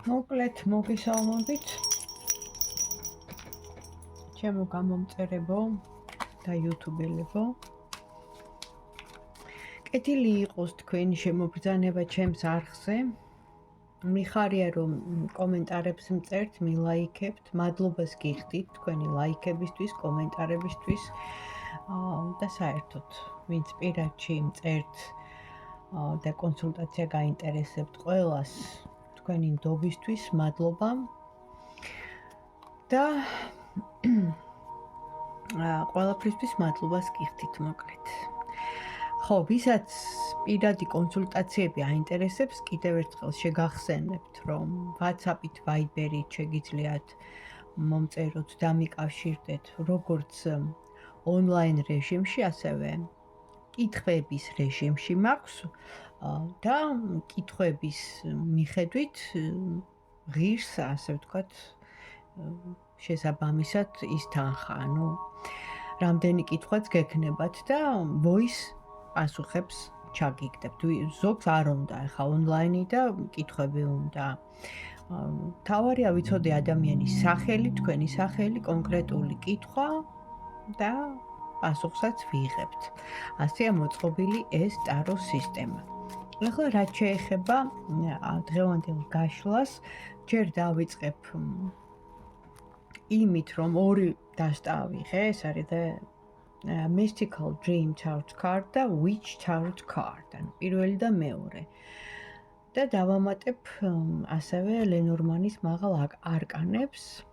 მოკლედ მოგესალმებით ჩემო გამომწერებო და იუთუბელებო. კეთილი იყოს თქვენი შემობრძანება ჩემს არხზე. მიხარია რომ კომენტარებს მწერთ, მილაიქებთ. მადლობას გიხდით თქვენი ლაიქებისთვის, კომენტარებისთვის და საერთოდ ვინც პირადში მწერთ და კონსულტაცია გაინტერესებთ ყველას თქვენი ნდობისთვის მადლობა და ყველაფრისთვის მადლობას გიხდით მოკლედ. ხო, ვისაც პირადი კონსულტაციები აინტერესებს, კიდევ ერთხელ შეგახსენებთ, რომ WhatsApp-ით, Viber-ით შეგიძლიათ მომწეროთ და მიკავშირდეთ როგორც ონლაინ რეჟიმში, ასევე კითხვების რეჟიმში მაქვს და კითხვების მიხედვით ღირს, ასე ვთქვათ, შესაბამისად ის თანხა, ანუ რამდენი კითხვაც გექნებათ და voice პასუხებს ჩაგიგდებთ. ზოგს არ უნდა, ახლა ონლაინი და კითხვები უნდა. თავარია ვიცოდე ადამიანის სახელი, თქვენი სახელი, კონკრეტული კითხვა და პასუხსაც ვიღებთ. ასეა მოწყობილი ეს ტაროს სისტემა. ახლა რაც შეეხება დღევანდელ გაშლას, ჯერ დავიწყებ იმით, რომ ორი დასტავიღე, ეს არის Mystical Dream Tarot Card და Witch Tarot Card, ანუ პირველი და მეორე. და დავამატებ ასევე ლენორმანის მაღალ არკანებს,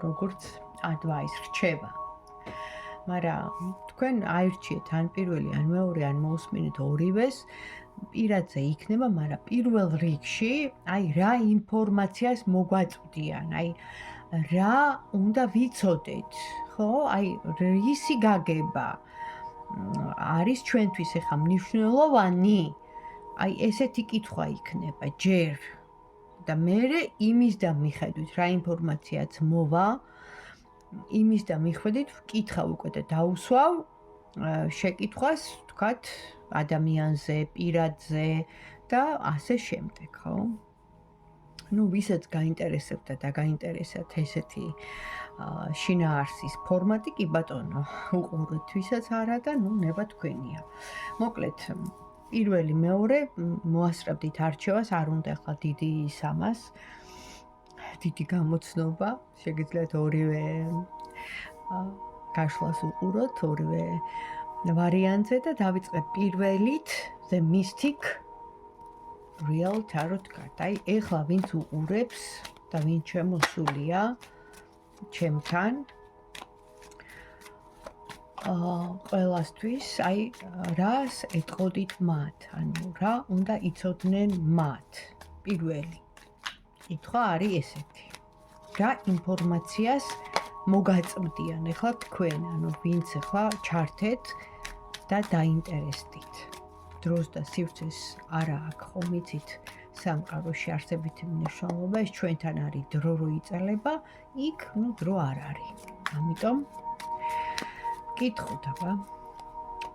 როგორც advice რჩება. მაგრამ თქვენ აირჩიეთ ან პირველი, ან მეორე, ან მოусმინეთ ორივეს, პირადზე იქნება, მაგრამ პირველ რიგში, აი რა ინფორმაციას მოგვაწვდიან, აი რა უნდა ვიცოდეთ, ხო? აი რისი გაგება არის ჩვენთვის ახლა მნიშვნელოვანი? აი ესეთი კითხვა იქნება ჯერ და მერე იმის და მიხედვით რა ინფორმაციაც მოვა, იმის და მიხედვით ვკითხავ უკვე და დაუსვავ შეკითხვას, ვთქვათ, ადამიანზე, პირადზე და ასე შემდეგ, ხო? ნუ ვისაც გაინტერესებთ და დაგაინტერესათ ესეთი შინაარსის ფორმატი, კი ბატონო, უყურეთ, ვისაც არა და ნუ ნება თქვენია. მოკლედ, პირველი, მეორე მოასწრებდით არჩევას, არ უნდა ახლა დიდი სამას, დიდი გამოცნობა, შეგიძლიათ ორივე გაშლას უყუროთ, ორივე ვარიანტზე და დავიწყებ პირველით The Mystic Real Tarot Card. აი, ეხლა ვინც უყურებს და ვინც შემოსულია ჩემთან, ყველასთვის, აი, რას ეტყოდით მათ, ანუ რა უნდა იცოდნენ მათ. პირველი კითხვა არის ესეთი. რა ინფორმაციას მოგაწმდიან ეხლა თქვენ, ანუ ვინც ეხლა ჩართეთ და დაინტერესდით. დროს და სივრცეს არა აქვს, ხომ იცით, სამყაროში არსებითი მნიშვნელობა, ეს ჩვენთან არის დრო რო იწელება, იქ ნუ დრო არ არის. ამიტომ ვკითხოთ აბა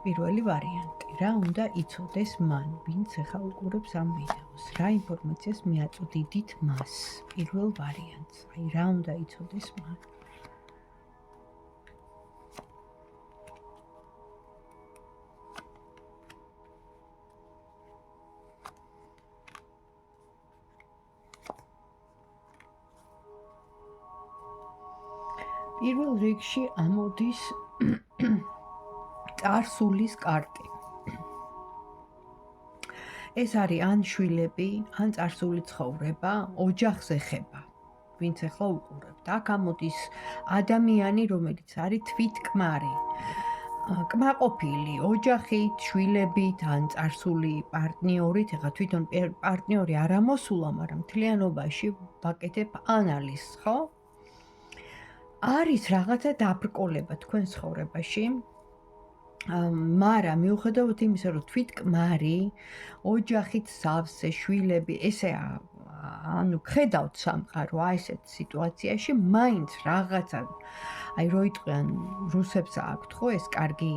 პირველი ვარიანტი, რა უნდა იცოდეს მან, ვინც ახლა უყურებს ამ ვიდეოს, რა ინფორმაციას მიაწვდიდით მას, პირველ ვარიანტს, აი რა უნდა იცოდეს მან. პირველ რიგში ამოდის წარსულის კარტი. ეს არის ან შვილები, ან წარსული ცხოვრება, ოჯახს ეხება, ვინც ახლა უყურებთ. აქ ამოდის ადამიანი, რომელიც არის თვითკმარი, კმაყოფილი, ოჯახით, შვილებით, ან წარსული პარტნიორით, ახლა თვითონ პარტნიორი არ ამოსულა, მაგრამ მთლიანობაში ვაკეთებ ანალიზს, ხო? არის რაღაცა დაბრკოლება თქვენ ცხოვრებაში, მაგრამ მიუხედავად იმისა, რომ თვითკმარი, ოჯახით სავსე, შვილები, ესე ანუ ხედავთ სამყარო ესეთ სიტუაციაში, მაინც რაღაცა, აი რო იტყვიან რუსებს აქვთ ხო ეს კარგი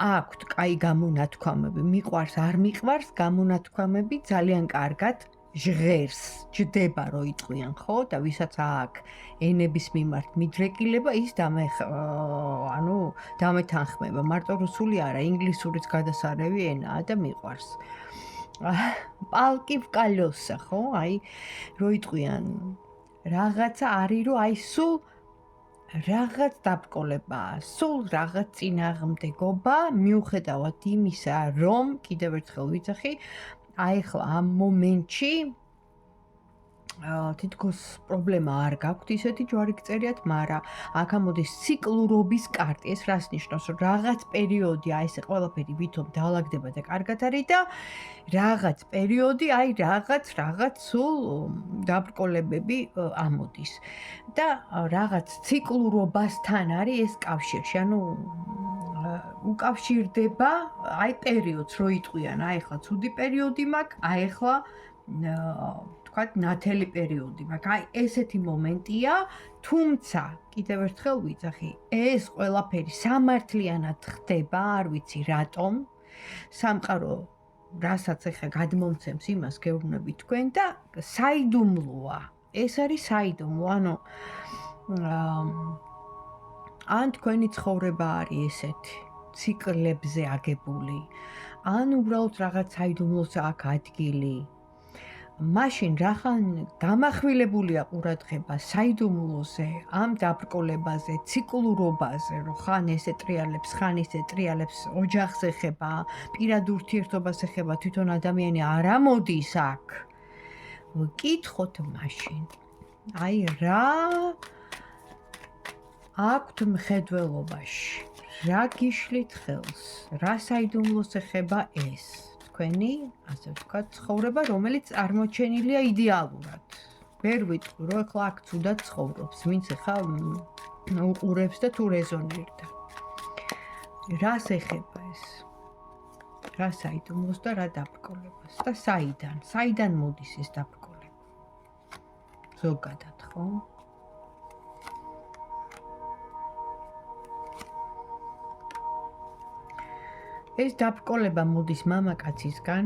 აქვთ კაი გამონათქვამები, მიყვარს, არ მიყვარს გამონათქვამები ძალიან კარგად ჟღერს, ჯდება რო იტყვიან, ხო? და ვისაც აქვს ენების მიმართ მიდრეკილება, ის დამეთანხმება. მარტო რუსული არა, ინგლისურიც გადასარევი ენაა და მიყვარს. პალკი ვკალოსა, ხო? აი, რო იტყვიან რაღაცა არის, რომ აი სულ რაღაც დაბრკოლებაა, სულ რაღაც წინააღმდეგობა, მიუხედავად იმისა, რომ კიდევ ერთხელ ვიცახი, აი ახლა ამ მომენტში თითქოს პრობლემა არ გაქვთ ისეთი ჯვარი გწერიათ, მაგრამ აქ ამოდის ციკლურობის კარტი. ეს რას ნიშნავს, რომ რაღაც პერიოდი აი ესე ყველაფერი ვითომ დაალაგდება და კარგად არის და რაღაც პერიოდი აი რაღაც სულ დაბრკოლებები ამოდის. და რაღაც ციკლურობასთან არის ეს კავშირში, ანუ უკავშირდება აი პერიოდს რო იტყვიან, აი ახლა ცუდი პერიოდი მაქვს, აი ახლა თქვათ ნათელი პერიოდი მაქვს. აი ესეთი მომენტია, თუმცა კიდევ ერთხელ ვიძახი, ეს ყველაფერი სამართლიანად ხდება, არ ვიცი რატომ. სამყარო რასაც ახლა გადმომცემს იმას გეუბნები თქვენ და საიდუმლოა. ეს არის საიდუმლო, ანუ ან თქვენი ცხოვრება არის ესეთი ციკლებზე აგებული, ან უბრალოდ რაღაც საიდუმლოზე აქვს ადგილი. მაშინ რახან გამახვილებულია ყურადღება საიდუმლოზე, ამ დაბრკოლებაზე, ციკლურობაზე, რომ ხან ესე ტრიალებს, ხან ისე ტრიალებს, ოჯახს ეხება, პირად ურთიერთობას ეხება, თვითონ ადამიანი არ ამოდის აქ. ვკითხოთ მაშინ. აი რა აქვთ მხედველობაში, რა გიშლით ხელს, რა საიდუმლოს ეხება ეს თქვენი, ასე ვთქვათ, ცხოვრება, რომელიც წარმოჩენილია იდეალურად. ვერ ვიტყვი, რომ ახლა აქ ცუდად ცხოვრობს, ვინც ახლა უყურებს და თუ რეზონირდა. რას ეხება ეს? რა საიდუმლოს და რა დაბრკოლებას და საიდან მოდის ეს დაბრკოლება? ზოგადად, ხო? ეს დაბრკოლება მოდის მამაკაცისგან,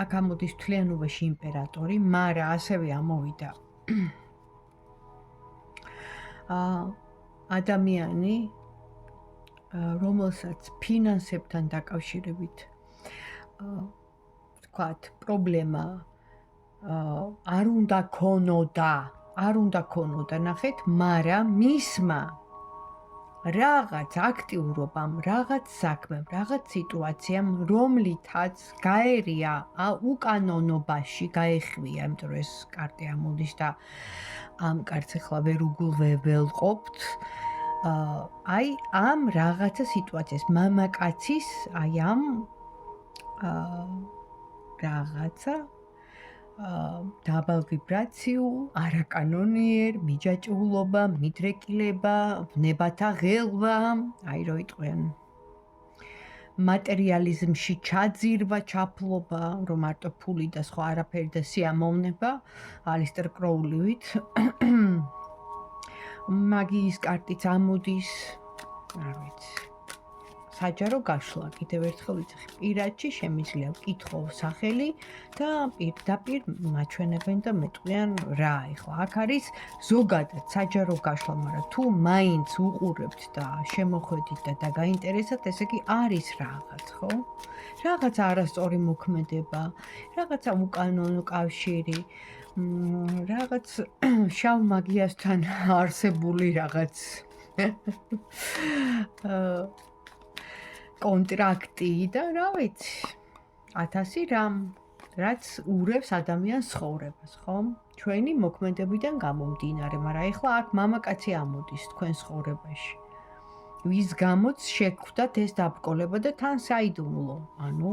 აქ ამოდის მთლიანობაში იმპერატორი, მაგრამ ასევე ამოვიდა ადამიანი, რომელსაც ფინანსებთან დაკავშირებით ვთქვათ, პრობლემა არ უნდა ქონოდა, ნახეთ, მაგრამ მისმა რაღაც აქტიურობამ, რაღაც საქმემ, რაღაც სიტუაციამ, რომლითაც გაერია უკანონობაში, გაეხვია, იმიტომ რომ ეს კარტი ამოდის და ამ კარტს ახლა ვერ უგულვებელყოფთ. აი ამ რაღაცა სიტუაციას, მამაკაცის აი ამ რაღაცა დაბალ ვიბრაციულ, არაკანონიერ, მიჯაჭვულობა, მიდრეკილება, ვნებათა ღელვა, აი რო იტყვიან მატერიალიზმში ჩაძირვა, ჩაფლობა, რომ მარტო ფული და სხვა არაფერი და სიამოვნება, ალისტერ კროულივით. მაგიის კარტიც ამოდის, არ ვიცი. საჯარო გაშლა, კიდევ ერთხელ ვიცახი, პირადში შემიძლია ვკითხო სახელი და პირდაპირ მაჩვენებენ და მეტყვიან რა, ეხლა აქ არის ზოგადად საჯარო გაშლა, მაგრამ თუ მაინც უყურებთ და შემოხვედით და გაინტერესat, ესე იგი არის რაღაც, ხო? რაღაც არასწორი მოქმედება, რაღაცა უკანონო კავშირი, რაღაც შავ მაგიასთან არსებული რაღაც კონტრაქტი და რა ვიცი, 1000 რამ, რაც ურევს ადამიანს ცხოვრებას, ხო? ჩვენი მოქმედებიდან გამომდინარე, მაგრამ ეხლა აქ მამაკაცი ამოდის თქვენ ცხოვრებაში. ვის გამოც შეგვხვდათ ეს დაბრკოლება და თან საიდუმლო, ანუ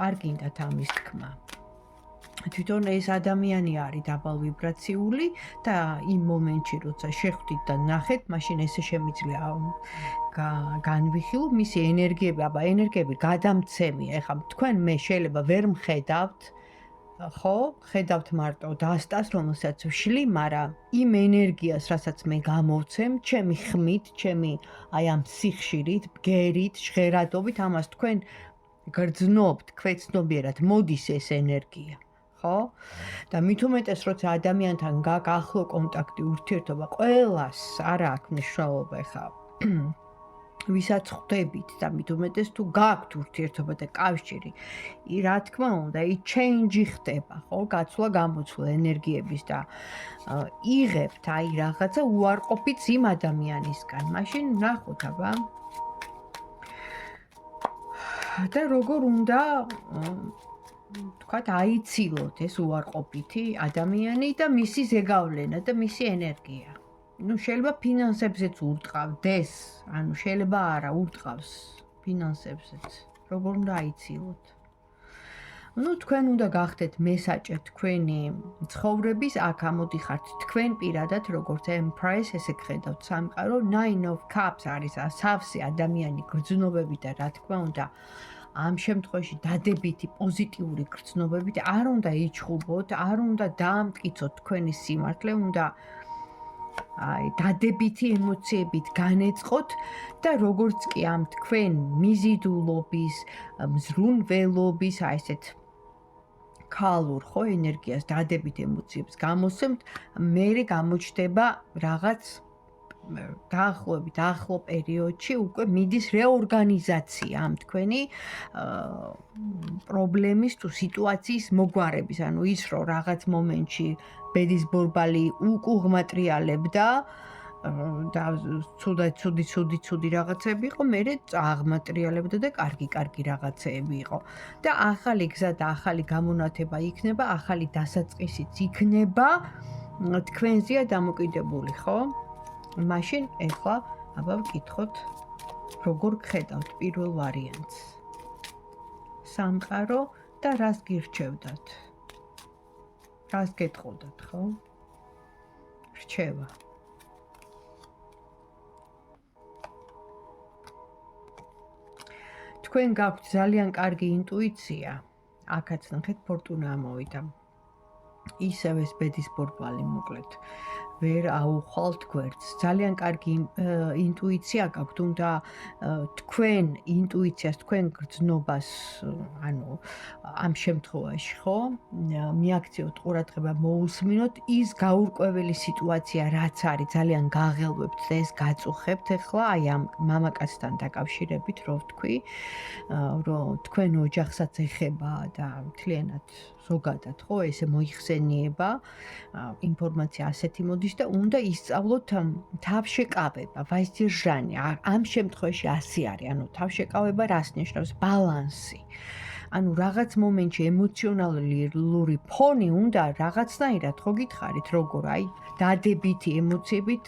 არ გინდათ ამის თქმა. თვითონ ეს ადამიანი არის დაბალ ვიბრაციული და იმ მომენტში, როცა შეხვდით და ნახეთ, მაშინ ესე შემიძლია განვიხილო მისი ენერგიები, აბა ენერგიები გადამცემია. ეხლა თქვენ მე შეიძლება ვერ მხედავთ, ხო? ხედავთ მარტო დასტას, რომელსაც ვშლი, მაგრამ იმ ენერგიას, რასაც მე გამოვცემ, ჩემი ხმით, ჩემი აი ამ სიხშირით, ბგერით, ჟღერადობით, ამას თქვენ გრძნობთ, ქვეცნობიერად მოდის ეს ენერგია. ხო? და მით უმეტეს, როცა ადამიანთან გაქვს ახლო კონტაქტი, ურთიერთობა, ყველას არა აქვს მნიშვნელობა ხა. ვისაც ხვდებით და მით უმეტეს თუ გაქვთ ურთიერთობა და კავშირი, რა თქმა უნდა, change ხდება, ხო? გაცვლა-გამოცვლა ენერგიების და იღებთ აი რაღაცა უარყოფით იმ ადამიანისგან. მაშინ ნახოთ აბა. და როგორ უნდა თქვათ აიცილოთ ეს უარყოფითი ადამიანი და მისი ზეგავლენა და მისი ენერგია. შეიძლება ფინანსებზეც ურტყავდეს, ანუ შეიძლება არა ურტყავს ფინანსებზეც. როგორ უნდა აიცილოთ? თქვენ უნდა გახდეთ მესაჭე თქვენი ცხოვრების, აქ ამოდიხართ თქვენ პირადად, როგორც Empress, ესე გხედავთ სამყარო, Nine of Cups არის სავსე ადამიანი გრძნობები და რა თქმა უნდა, ამ შემთხვევაში დადებითი პოზიტიური გრძნობებით არ უნდა იჩხუბოთ, არ უნდა დაამტკიცოთ თქვენი სიმართლე, უნდა დადებითი ემოციებით განეწყოთ და როგორც კი ამ თქვენ მიზიდულობის, მზრუნველობის, ესეთ ქალურ ხო ენერგიას დადებით ემოციებს გამოსცემთ, მერე გამოჩნდება რაღაც დაახლოებით ახლო პერიოდში უკვე მიდის რეორგანიზაცია ამ თქვენი პრობლემის თუ სიტუაციის მოგვარების, ანუ ის რომ რაღაც მომენტში ბედის ბორბალი უკუღმატრიალებდა და ცუდი რაღაცები იყო, მერე წაღმატრიალებდა და კარგი რაღაცეები იყო. და ახალი გზა და ახალი გამონათება იქნება, ახალი დასაწყისიც იქნება, თქვენზეა დამოკიდებული, ხო? მაშინ ეხლა აბა ვკითხოთ, როგორ გხედავთ პირველ ვარიანტს. სამყარო და რას გირჩევდათ? რას გეტყოდათ, ხო? რჩევა. თქვენ გაქვთ ძალიან კარგი ინტუიცია. აქაც ნახეთ ფორტუნა ამოვიდა. ისევ ეს ბედის ბორბალი მოკლედ. ვერ აუხვალთ გვერდს. ძალიან კარგი ინტუიცია გაქვთ, უნდა თქვენ ინტუიციას, თქვენ გრძნობას, ანუ ამ შემთხვევაში, ხო, მიაქციოთ ყურადღება, მოусმინოთ ის გაურკვეველი სიტუაცია, რაც არის, ძალიან გაღელვებთ და ეს გაწუხებთ ახლა აი ამ მამაკაცთან დაკავშირებით, რო ვთქვი, რომ თქვენ ოჯახსაც ეხება და მთლიანად ზოგადად, ხო, ესე მოიხსენიება, ინფორმაცია ასეთი მოდის და უნდა ისწავლოთ თავშეკავება, ვაისძირჟანი. ამ შემთხვევაში ასე არის, ანუ თავშეკავება რას ნიშნავს? ბალანსი. ანუ რაღაც მომენტში ემოციონალური ფონი უნდა რაღაცნაირად ხო გითხარით, როგორ აი დადებითი ემოციებით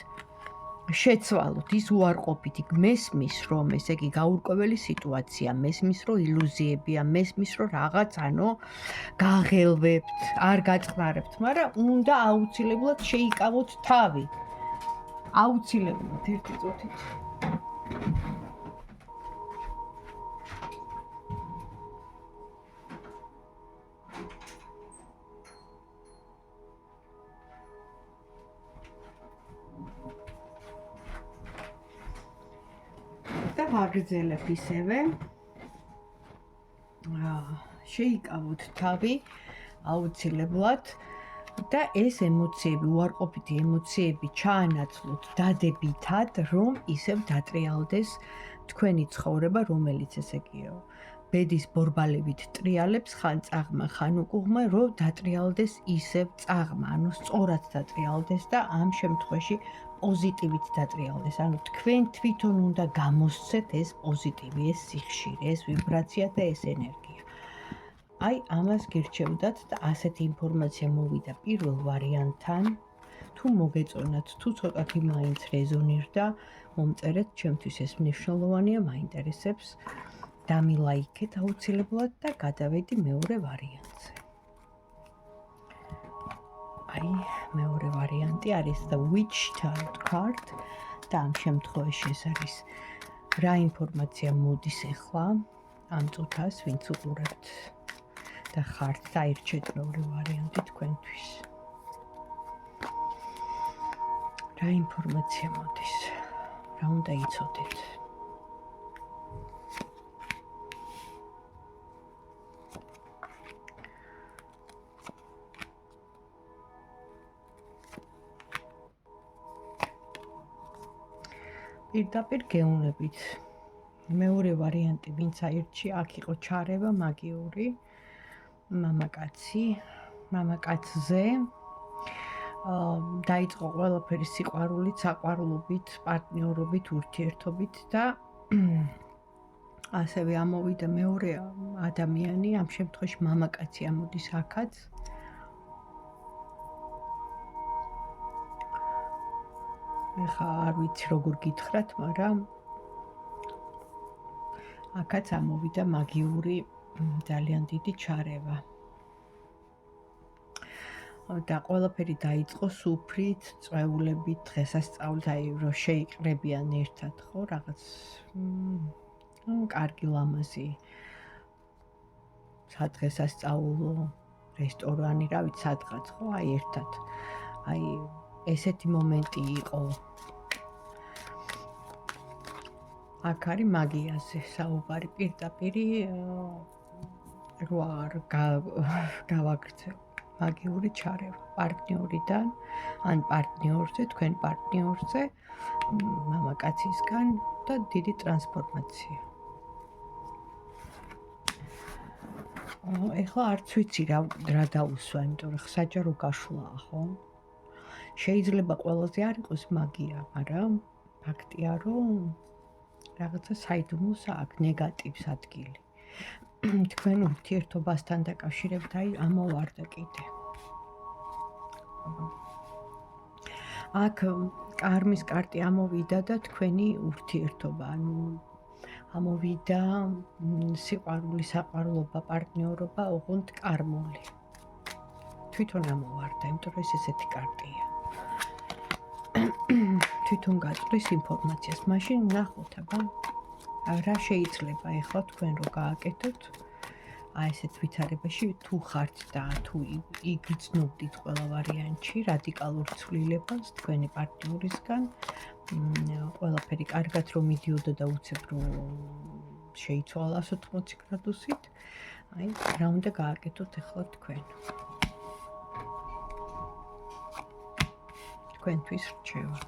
შეცვალოთ, ის უარყოფითი მესმის, რომ ესე იგი გაურკვეველი სიტუაცია, მესმის, რომ ილუზიებია, მესმის, რომ რაღაც, ანუ გაღელვებთ, არ გაწყნარებთ, მაგრამ უნდა აუცილებლად შეიკავოთ თავი. აუცილებლად ერთი წუთით. ვაგრძელებ ისევე. შეიკავოთ თავი აუცილებლად და ეს ემოციები, უარყოფითი ემოციები ჩაანაცვლოთ დადებითად, რომ ისევ დატრიალდეს თქვენი ცხოვრება, რომელიც ესე იგივე ბედის ბორბალებით ტრიალებს, ხან წაღმა, ხან უკუღმა, რომ დატრიალდეს ისევ წაღმა, ანუ სწორად დატრიალდეს და ამ შემთხვევაში პოზიტივით დატრიალდეს. ანუ თქვენ თვითონ უნდა გამოსცეთ ეს პოზიტივი, ეს სიხშირე, ეს ვიბრაცია და ეს ენერგია. აი ამას გირჩევდათ და ასეთი ინფორმაცია მოვიდა პირველ ვარიანტთან. თუ მოგეწონათ, თუ ცოტათი მაინც რეზონირდა, მომწერეთ, ჩემთვის ეს მნიშვნელოვანია, მაინტერესებს. დამილაიქეთ აუცილებლად და გადავედი მეორე ვარიანტზე. აი, მეორე ვარიანტი არის The Witch Tarot card და ამ შემთხვევაში ეს არის რა ინფორმაცია მოდის ახლა ამ წუთას, ვინც უყურებთ და ხართ დაირჩეთ მეორე ვარიანტი თქვენთვის. რა ინფორმაცია მოდის? რა უნდა იცოდეთ? პირდაპირ გეუნებით. მეორე ვარიანტი, ვინც აირჩი, აქ იყო ჩარევა მაგიური, მამაკაცზე. დაიწყო ყველაფერი სიყვარულით, საყვარლობით, პარტნიორობით, ურთიერთობით და ასევე ამოვიდა მეორე ადამიანი, ამ შემთხვევაში მამაკაცი ამოდის აქაც. ეხლა არ ვიცი როგორ გითხრათ, მაგრამ აქაც ამოვიდა მაგიური ძალიან დიდი ჩარევა. და ყველაფერი დაიწყო სუფრით, წვეულებით, დღესასწაულით, აი რომ შეიყრებიან ერთად, ხო, რაღაც კარგი ლამაზი სადღესასწაულო რესტორანი, რა ვიცი, სადღაც, ხო, აი ერთად. აი ესეთი მომენტი იყო. აქ არის მაგიაზე საუბარი, პირდაპირი რო არ გავაგრძელ მაგიური ჩარევა პარტნიორიდან, ან პარტნიორზე, თქვენ პარტნიორზე, მამაკაცისგან და დიდი ტრანსფორმაცია. ეხლა არც ვიცი რა დაუსვა, იმიტომ რომ საჯარო გაშლაა, ხო? შეიძლება ყველაზე არ იყოს მაგია, მაგრამ ფაქტია, რომ რაღაცა საიდუმლოს აქვს, ნეგატივს ადგილი. თქვენ ურთიერთობასთან დაკავშირებით, აი ამოვარდა კიდე. აქ კარმის კარტი ამოვიდა და თქვენი ურთიერთობა, ანუ ამოვიდა სიყვარული, საყვარლობა, პარტნიორობა, ოღონდ კარმული. თვითონ ამოვარდა, იმიტომ რომ ეს ესეთი კარტია. თვითონ გაწვდის ინფორმაციას. მაშინ ნახოთ, აბა რა შეიძლება ეხლა თქვენ რო გააკეთოთ აი ესეთ ვითარებაში, თუ ხართ და თუ იგრძნობდით ყველა ვარიანტში რადიკალურ ცვლილებას თქვენი პარტნიორისგან, ყველაფერი კარგად რომ მიდიოდა და უცებ რომ შეიცვალა 180 გრადუსით, აი რა უნდა გააკეთოთ ეხლა თქვენ. თქვენთვის რჩევა.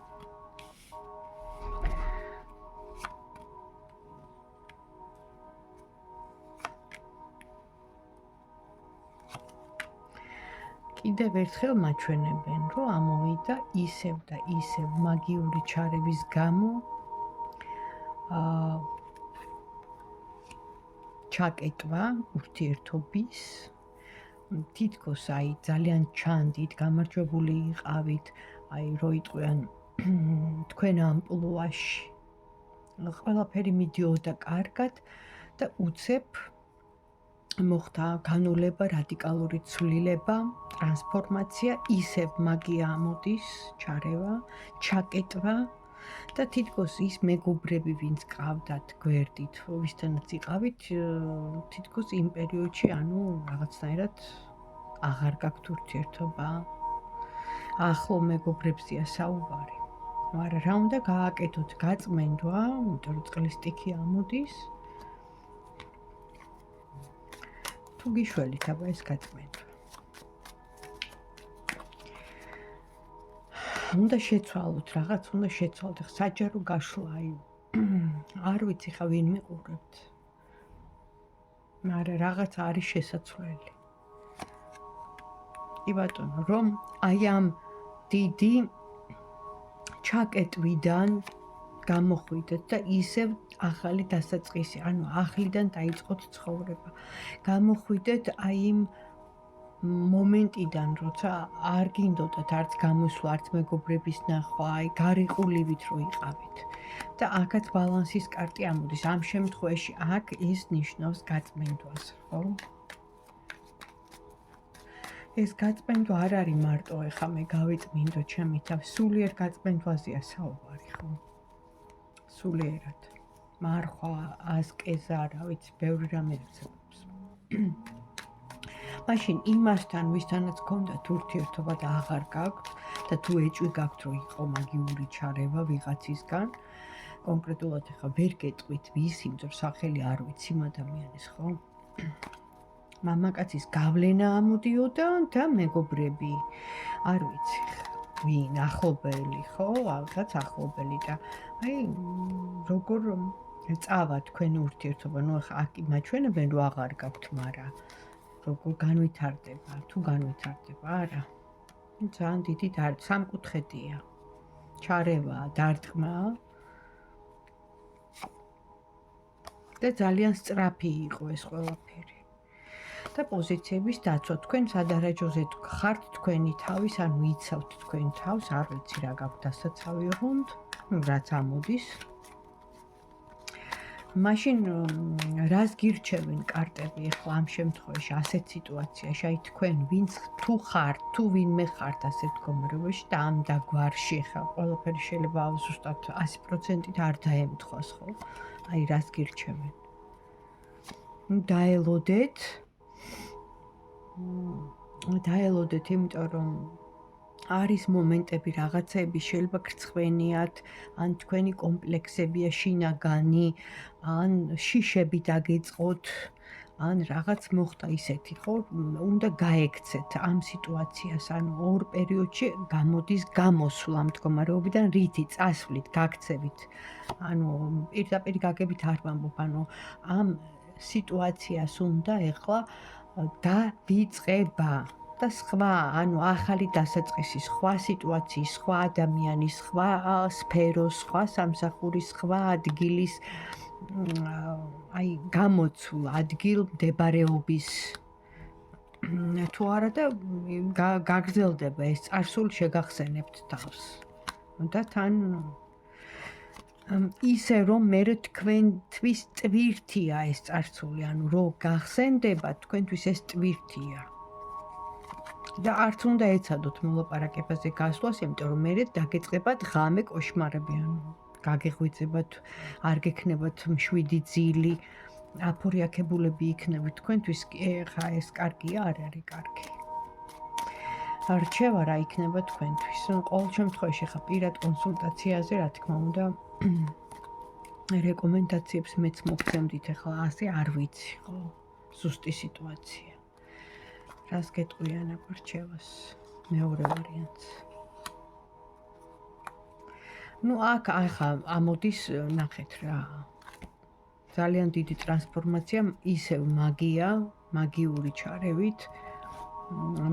კიდევ ერთხელ მაჩვენებენ, რომ ამოვიდა ისევ და ისევ მაგიური ჩარევის გამო ჩაკეტვა ურთიერთობის, თითქოს აი ძალიან ჩანდით, გამარჯვებული იყავით, აი რო იყვიან თქვენ ამპლუაში. ყველაფერი მიდიოდა კარგად და უცებ მოხდა განულება, რადიკალური ცვლილება, ტრანსფორმაცია, ისევ მაგია ამოდის, ჩარევა, ჩაკეტვა და თითქოს ის მეგობრები, ვინც ყავდათ გვერდით, ვისთანაც იყავით, თითქოს იმ პერიოდში, ანუ რაღაცნაირად აღარ გაქვთ ურთიერთობა. ახლო მეგობრებზეა საუბარი. მაგრამ რა უნდა გააკეთოთ? გაწმენდვა, იმიტომ რომ წყლის სტიქი ამოდის. თუ გიშველით, აბა ეს გაწმენდვა. უნდა შეცვალოთ, რაღაც უნდა შეცვალოთ, საჯარო გაშლა, აი არ ვიცი ხა ვინ მიყურებთ. მაგრამ რაღაც არის შესაძლებელი. კი ბატონო, რომ აი ამ დიდი ჩაკეტვიდან გამოხვიდეთ და ისევ ახალი დასაწყისი, ანუ ახლიდან დაიწყოთ ცხოვრება. გამოხვიდეთ აი იმ მომენტიდან, როცა არ გინდოდათ არც გამოსვლა, არც მეგობრების ნახვა, აი გარიყულივით რო იყავით. და აქაც ბალანსის კარტი ამოდის. ამ შემთხვევაში აქ ის ნიშნავს გაწმენდვას, ხო? ეს გაწმენდვა არ არის მარტო ეხა მე გავიწმინდო ჩემი თავი, სულიერ გაწმენდვაზეა საუბარი, ხო? სულიერად. მარხვა, ასკეზა, რა ვიცი, ბევრი რამე არსებობს. მაშინ იმასთან, ვისთანაც გქონდათ ურთიერთობა და აღარ გაქვთ და თუ ეჭვი გაქვთ, რომ იყო მაგიური ჩარევა ვიღაცისგან, კონკრეტულად ეხა ვერ გეტყვით ვის, იმიტომ რომ სახელი არ ვიცი იმ ადამიანის, ხო? მამაკაცის გავლენა ამოდიოდა და მეგობრები, არ ვიცი. ვინ ახლობელი, ხო? ალბათ ახლობელი და აი როგორ წავა თქვენი ურთიერთობა, ნუ ახლა აქ მაჩვენებენ რომ აღარ გაქვთ, მაგრამ როგორ განვითარდება, თუ განვითარდება, არა. ძალიან დიდი სამკუთხედია. ჩარევა, დარტყმა და ძალიან სწრაფი იყო ეს ყველაფერი. და პოზიციების დაცვა, თქვენ სადარაჯოზე ხართ თქვენი თავის, ანუ იცავთ თქვენ თავს, არ ვიცი რა გაქვთ დასაცავი ოღონდ, რაც ამოდის. მაშინ რას გირჩევენ კარტები ახლა ამ შემთხვევაში ასეთ სიტუაციაში, აი თქვენ ვინც თუ ხართ, თუ ვინმე ხართ ასეთ მდგომარეობაში და ამ დაგვარში ხა ყველაფერი შეიძლება ზუსტად 100%-ით არ დაემთხვას, ხო? აი რას გირჩევენ? დაელოდეთ, იმიტომ რომ არის მომენტები, რაღაცები შეიძლება გრცხვენიათ, ან თქვენი კომპლექსებია შინაგანი, ან შიშები დაგეწყოთ, ან რაღაც მოხდა ისეთი, ხო? უნდა გაექცეთ ამ სიტუაციას, ანუ ორ პერიოდში გამოდის გამოსვლა ამ მდგომარეობიდან, რითი წასვლით, გაქცევით. ანუ პირდაპირ გაგებით არ ვამბობ, ანუ ამ სიტუაციას უნდა ეხლა დავიწყება და სხვა, ანუ ახალი დასაწყისი, სხვა სიტუაციის, სხვა ადამიანის, სხვა სფეროს, სხვა სამსახურის, სხვა ადგილის აი გამოცვლა, ადგილმდებარეობის თუ არა და გაგრძელდება ეს წარსული შეგახსენებთ თავს. და თან ისე რომ მე თქვენთვის ტვირთია ეს წარსული, ანუ რო გახსენდება თქვენთვის ეს ტვირთია. და არც უნდა ეცადოთ მოლაპარაკებაზე გასვლას, იმიტომ რომ მე დაგეწყებათ ღამე კოშმარები, ანუ გაგეღვიძებათ, არ გექნებათ მშვიდი ძილი, აფორიაქებულები იქნებით თქვენთვის, ხა ეს კარგია, არ არის კარგი. რჩევა რა იქნება თქვენთვის. ყოველ შემთხვევაში ხა პირად კონსულტაციაზე, რა თქმა უნდა, რეკომენდაციებს მეც მოგცემდით, ახლა ასე არ ვიცი, ხო? ზუსტი სიტუაცია. რას გეტყვიან აქ რჩევას? მეორე ვარიანტს. ნუ აქ ახლა ამოდის, ნახეთ რა. ძალიან დიდი ტრანსფორმაცია, ისევ მაგია, მაგიური ჩარევით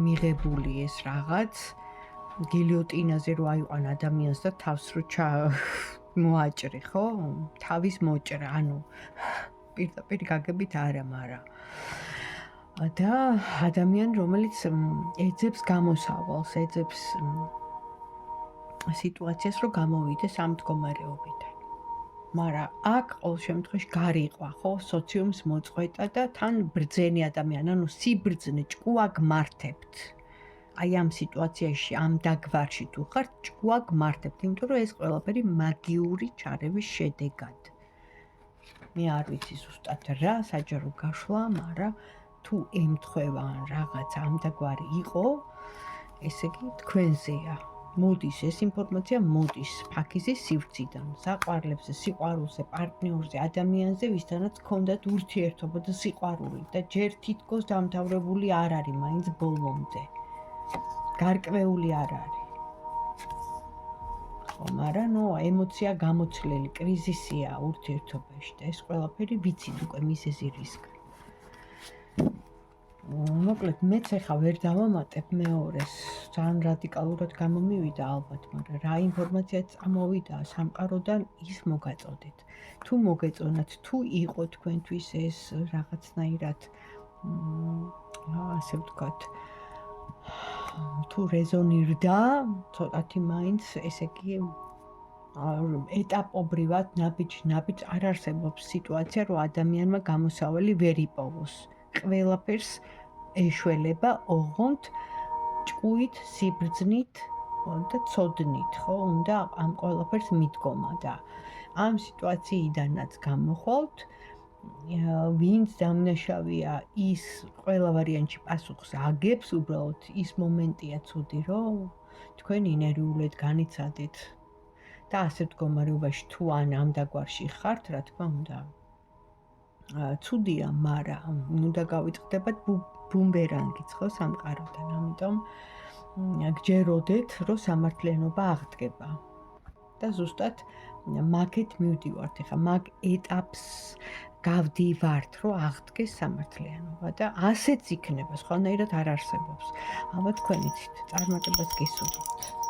მიღებული ეს რაღაც გილიოტინაზე რო აიყვან ადამიანს და თავს რო მოაჭრი, ხო? თავის მოჭრა, ანუ პირდაპირ გაგებით არა, მაგრამ და ადამიანი, რომელიც ეძებს გამოსავალს, ეძებს სიტუაციას, რომ გამოვიდეს ამ მდგომარეობიდან. მაგრამ აქ ყოველ შემთხვევაში გარიყვა, ხო, სოციუმის მოწყვეტა და თან ბრძენი ადამიანი, ანუ სიბრძნე, ჭკუა გმართებთ. აი ამ სიტუაციაში, ამ დაგვარში თუ ხართ, ჭკუა გმართებთ, იმიტომ რომ ეს ყველაფერი მაგიური ჩარევის შედეგად. მე არ ვიცი ზუსტად რა საჯარო გაშლა, მაგრამ თუ ემთხვევა ან რაღაც ამ დაგვარი იყო, ესე იგი თქვენზეა. მოდის ეს ინფორმაცია მოდის ფაქიზის სივრციდან, საყვარლებზე, სიყვარულზე, პარტნიორზე, ადამიანზე, ვისთანაც გქონდათ ურთიერთობა და სიყვარული და ჯერ თითქოს დამთავრებული არ არის მაინც ბოლომდე. გარკვეული არ არის. ხო, მაგრამ ნუ ემოცია გამოცლილი, კრიზისია ურთიერთობაში და ეს ყველაფერი ვიცით უკვე მიზეზი რისკი. მოკლედ, მეც ახლა ვერ დავამატებ მეორეს, ძალიან რადიკალურად გამომივიდა ალბათ, მაგრამ რა ინფორმაცია წამოვიდა სამყაროდან, ის მოგაწოდეთ. თუ მოგეწონათ, თუ იყო თქვენთვის ეს რაღაცნაირად, ასე ვთქვათ, თუ რეზონირდა, ცოტათი მაინც, ესე იგი, ეტაპობრივად, ნაბიჯ არ არსებობს სიტუაცია, რომ ადამიანმა გამოსავალი ვერ იპოვოს. ყველაფერს ეშველება ოღონდ ჭკუით, სიბრძნით და ცოდნით, ხო? უნდა ამ ყველაფერს მიდგომა და ამ სიტუაციიდანაც გამოხვალთ, ვინც დამნაშავეა, ის ყველა ვარიანტში პასუხს აგებს, უბრალოდ ის მომენტია ცუდი, რომ თქვენ ინერვიულად განიცადეთ და ასე მდგომარეობაში თუ ამ დაგვარში ხართ, რა თქმა უნდა, ცუდია, მაგრამ უნდა გავიწყდებათ ბუმბერანგიც, ხო, სამყაროდან. ამიტომ გჯეროდეთ, რომ სამართლიანობა აღდგება. და ზუსტად მაგეთ მივდივართ ახლა, მაგ ეტაპს გავდივართ, რომ აღდგეს სამართლიანობა და ასეც იქნება, სხვანაირად არ არსებობს. ალბათ თქვენ იცით, წარმატებას გისურვებთ.